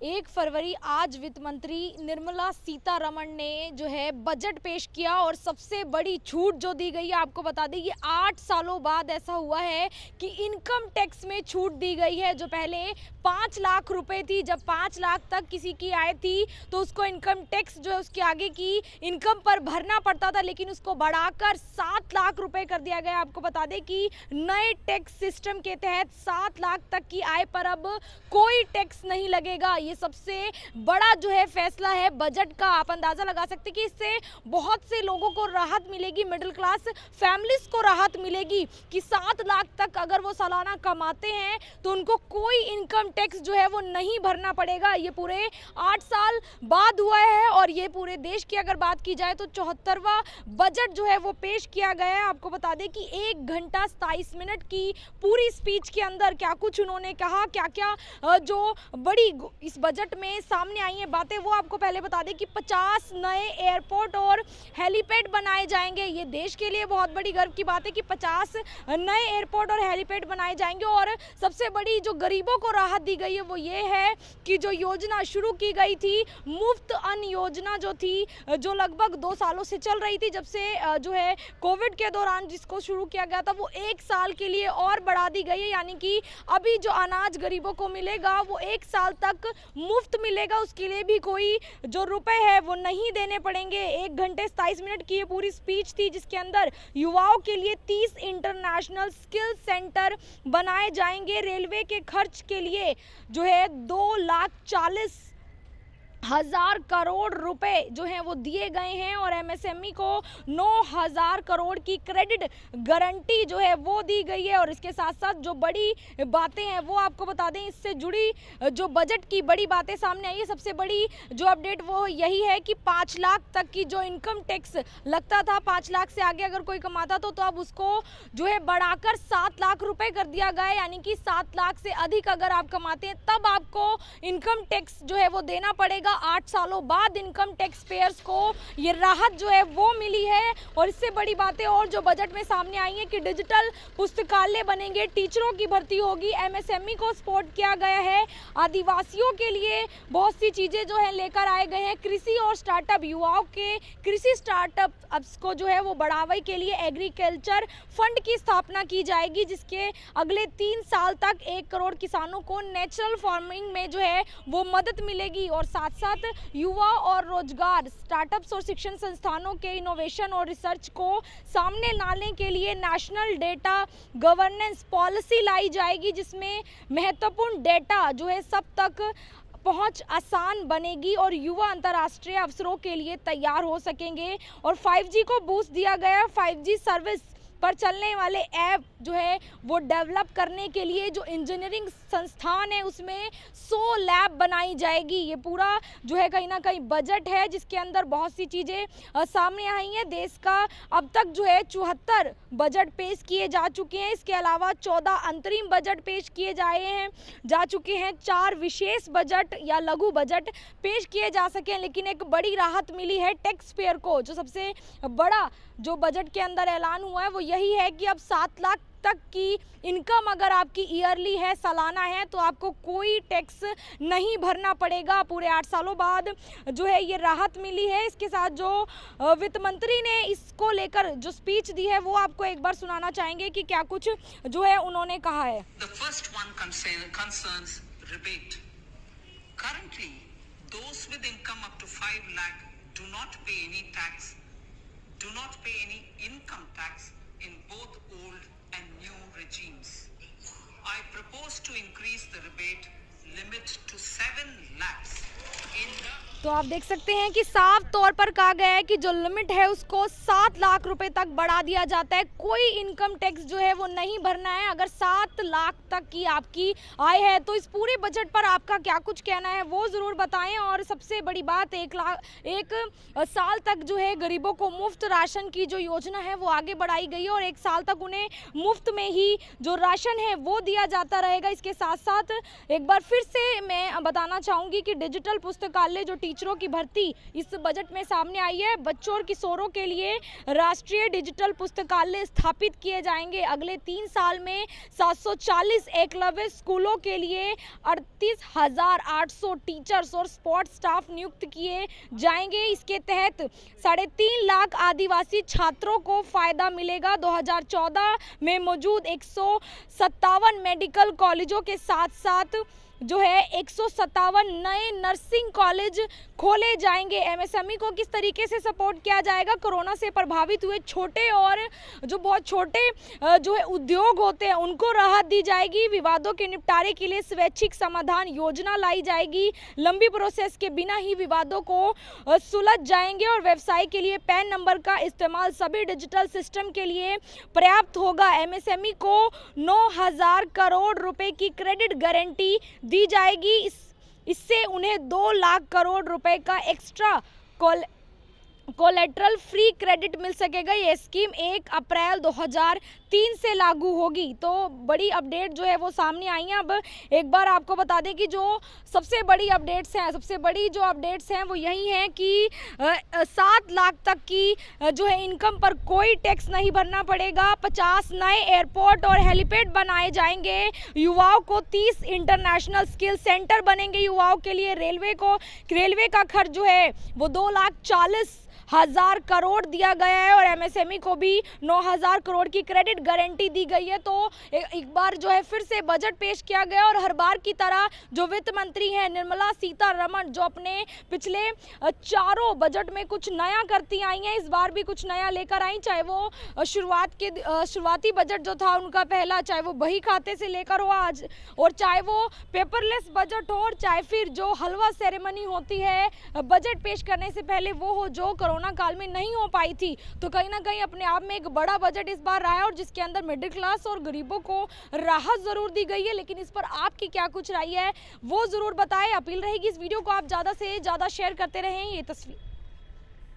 1 फरवरी आज वित्त मंत्री निर्मला सीतारमण ने जो है बजट पेश किया और सबसे बड़ी छूट जो दी गई है, आपको बता दें, ये 8 सालों बाद ऐसा हुआ है कि इनकम टैक्स में छूट दी गई है। जो पहले 5 लाख रुपए थी, जब 5 लाख तक किसी की आय थी तो उसको इनकम टैक्स जो है उसके आगे की इनकम पर भरना पड़ता था, लेकिन उसको बढ़ाकर 7 लाख रुपए कर दिया गया। आपको बता दें कि नए टैक्स सिस्टम के तहत 7 लाख तक की आय पर अब कोई टैक्स नहीं लगेगा। ये सबसे बड़ा जो है फैसला है बजट का। आप अंदाजा लगा सकते हैं कि इससे बहुत से लोगों को राहत मिलेगी, मिडिल क्लास फैमिलीज को राहत मिलेगी कि 7 लाख तक अगर वो सालाना कमाते हैं तो उनको कोई इनकम टैक्स जो है वो नहीं भरना पड़ेगा। ये पूरे 8 साल बाद हुआ है और ये पूरे देश की अगर बात की जाए तो 74वां बजट जो है वो पेश किया गया है। आपको बता दें कि 1 घंटा 27 मिनट की पूरी स्पीच के अंदर क्या कुछ उन्होंने कहा, क्या क्या जो बड़ी इस बजट में सामने आई हैं बातें, वो आपको पहले बता दें कि 50 नए एयरपोर्ट और हेलीपैड बनाए जाएंगे। ये देश के लिए बहुत बड़ी गर्व की बात है कि 50 नए एयरपोर्ट और हेलीपैड बनाए जाएंगे। और सबसे बड़ी जो गरीबों को राहत दी गई है वो ये है कि जो योजना शुरू की गई थी, मुफ्त अन्न योजना जो थी, जो लगभग 2 सालों से चल रही थी, जब से जो है कोविड के दौरान जिसको शुरू किया गया था, वो 1 साल के लिए और बढ़ा दी गई है। यानी कि अभी जो अनाज गरीबों को मिलेगा वो 1 साल तक मुफ्त मिलेगा, उसके लिए भी कोई जो रुपए है वो नहीं देने पड़ेंगे। 1 घंटे 27 मिनट की ये पूरी स्पीच थी, जिसके अंदर युवाओं के लिए 30 इंटरनेशनल स्किल सेंटर बनाए जाएंगे। रेलवे के खर्च के लिए जो है 2,40,000 करोड़ रुपए जो हैं वो दिए गए हैं और एमएसएमई को 9,000 करोड़ की क्रेडिट गारंटी जो है वो दी गई है। और इसके साथ साथ जो बड़ी बातें हैं वो आपको बता दें, इससे जुड़ी जो बजट की बड़ी बातें सामने आई है, सबसे बड़ी जो अपडेट वो यही है कि 5 लाख तक की जो इनकम टैक्स लगता था, 5 लाख से आगे अगर कोई कमाता तो अब उसको जो है बढ़ाकर 7 लाख रुपए कर दिया गया है। यानी कि 7 लाख से अधिक अगर आप कमाते हैं तब आपको इनकम टैक्स जो है वो देना पड़ेगा। 8 सालों बाद इनकम टैक्स पेयर्स को ये राहत जो है वो मिली है। और इससे बड़ी बातें और जो बजट में सामने आई हैं कि डिजिटल पुस्तकालय बनेंगे, टीचरों की भर्ती होगी, एमएसएमई को सपोर्ट किया गया है, आदिवासियों के लिए बहुत सी चीजें जो है लेकर आए गए हैं, कृषि और स्टार्टअप, युवाओं के कृषि स्टार्टअप्स को जो है वो बढ़ावे के लिए एग्रीकल्चर फंड की स्थापना की जाएगी, जिसके अगले 3 साल तक 1 करोड़ किसानों को नेचुरल फार्मिंग में जो है वो मदद मिलेगी। और साथ साथ युवा और रोजगार, स्टार्टअप्स और शिक्षण संस्थानों के इनोवेशन और रिसर्च को सामने लाने के लिए नेशनल डेटा गवर्नेंस पॉलिसी लाई जाएगी, जिसमें महत्वपूर्ण डेटा जो है सब तक पहुंच आसान बनेगी और युवा अंतर्राष्ट्रीय अवसरों के लिए तैयार हो सकेंगे। और 5G को बूस्ट दिया गया। 5G सर्विस पर चलने वाले ऐप जो है वो डेवलप करने के लिए जो इंजीनियरिंग संस्थान है उसमें 100 लैब बनाई जाएगी। ये पूरा जो है कहीं ना कहीं बजट है जिसके अंदर बहुत सी चीज़ें सामने आई हैं। देश का अब तक जो है 74 बजट पेश किए जा चुके हैं। इसके अलावा 14 अंतरिम बजट पेश किए जा चुके हैं। 4 विशेष बजट या लघु बजट पेश किए जा सके, लेकिन एक बड़ी राहत मिली है टैक्स पेयर को। जो सबसे बड़ा जो बजट के अंदर ऐलान हुआ है वो यही है कि अब 7 लाख तक की इनकम अगर आपकी ईयरली है, सालाना है, तो आपको कोई टैक्स नहीं भरना पड़ेगा। पूरे 8 सालों बाद जो है ये राहत मिली है। इसके साथ जो वित्त मंत्री ने इसको लेकर जो स्पीच दी है वो आपको एक बार सुनाना चाहेंगे कि क्या कुछ जो है उन्होंने कहा है। The first one concerns rebate. Currently, those with income up to 5 lakh do not pay any income tax in both old and new regimes. I propose to increase the rebate limit to 7 lakhs in the तो आप देख सकते हैं कि साफ तौर पर कहा गया है कि जो लिमिट है उसको 7 लाख रुपए तक बढ़ा दिया जाता है। कोई इनकम टैक्स जो है वो नहीं भरना है अगर 7 लाख तक की आपकी आय है। तो इस पूरे बजट पर आपका क्या कुछ कहना है वो ज़रूर बताएं। और सबसे बड़ी बात, 1 साल तक जो है गरीबों को मुफ्त राशन की जो योजना है वो आगे बढ़ाई गई है और 1 साल तक उन्हें मुफ्त में ही जो राशन है वो दिया जाता रहेगा। इसके साथ साथ एक बार फिर से मैं बताना चाहूँगी कि डिजिटल पुस्तकालय जो टीचरों की भर्ती इस बजट में सामने आई है, बच्चों और किशोरों के लिए राष्ट्रीय डिजिटल पुस्तकालय स्थापित किए जाएंगे। अगले 3 साल में 740 एकलव्य स्कूलों के लिए 38,800 टीचर्स और सपोर्ट स्टाफ नियुक्त किए जाएंगे। इसके तहत 3.5 लाख आदिवासी छात्रों को फायदा मिलेगा। 2014 में मौजूद 157 मेडिकल कॉलेजों के साथ साथ जो है 157 नए नर्सिंग कॉलेज खोले जाएंगे। एमएसएमई को किस तरीके से सपोर्ट किया जाएगा? कोरोना से प्रभावित हुए छोटे और जो बहुत छोटे जो है उद्योग होते हैं उनको राहत दी जाएगी। विवादों के निपटारे के लिए स्वैच्छिक समाधान योजना लाई जाएगी। लंबी प्रोसेस के बिना ही विवादों को सुलझ जाएंगे और व्यवसाय के लिए पैन नंबर का इस्तेमाल सभी डिजिटल सिस्टम के लिए पर्याप्त होगा। एमएसएमई को 9,000 करोड़ रुपए की क्रेडिट गारंटी दी जाएगी। इससे उन्हें 2 लाख करोड़ रुपए का एक्स्ट्रा कोलेटरल फ्री क्रेडिट मिल सकेगा। ये स्कीम 1 अप्रैल 2003 से लागू होगी। तो बड़ी अपडेट जो है वो सामने आई है। अब एक बार आपको बता दें कि जो सबसे बड़ी अपडेट्स हैं वो यही हैं कि 7 लाख तक की जो है इनकम पर कोई टैक्स नहीं भरना पड़ेगा। 50 नए एयरपोर्ट और हेलीपैड बनाए जाएंगे। युवाओं को 30 इंटरनेशनल स्किल सेंटर बनेंगे। युवाओं के लिए रेलवे का खर्च जो है वो 2,40,000 करोड़ दिया गया है और एमएसएमई को भी 9,000 करोड़ की क्रेडिट गारंटी दी गई है। तो एक बार जो है फिर से बजट पेश किया गया और हर बार की तरह जो वित्त मंत्री हैं निर्मला सीतारमण, जो अपने पिछले चारों बजट में कुछ नया करती आई हैं, इस बार भी कुछ नया लेकर आई। चाहे वो शुरुआती बजट जो था उनका पहला, चाहे वो बही खाते से लेकर हो आज, और चाहे वो पेपरलेस बजट हो, और चाहे फिर जो हलवा सेरेमनी होती है बजट पेश करने से पहले वो हो जो कोरोना काल में नहीं हो पाई थी। तो कहीं ना कहीं अपने आप में एक बड़ा बजट इस बार रहा है और जिसके अंदर मिडिल क्लास और गरीबों को राहत जरूर दी गई है। लेकिन इस पर आपकी क्या कुछ राय है वो जरूर बताएं। अपील रहेगी इस वीडियो को आप ज़्यादा से ज़्यादा शेयर करते रहें। ये तस्वीर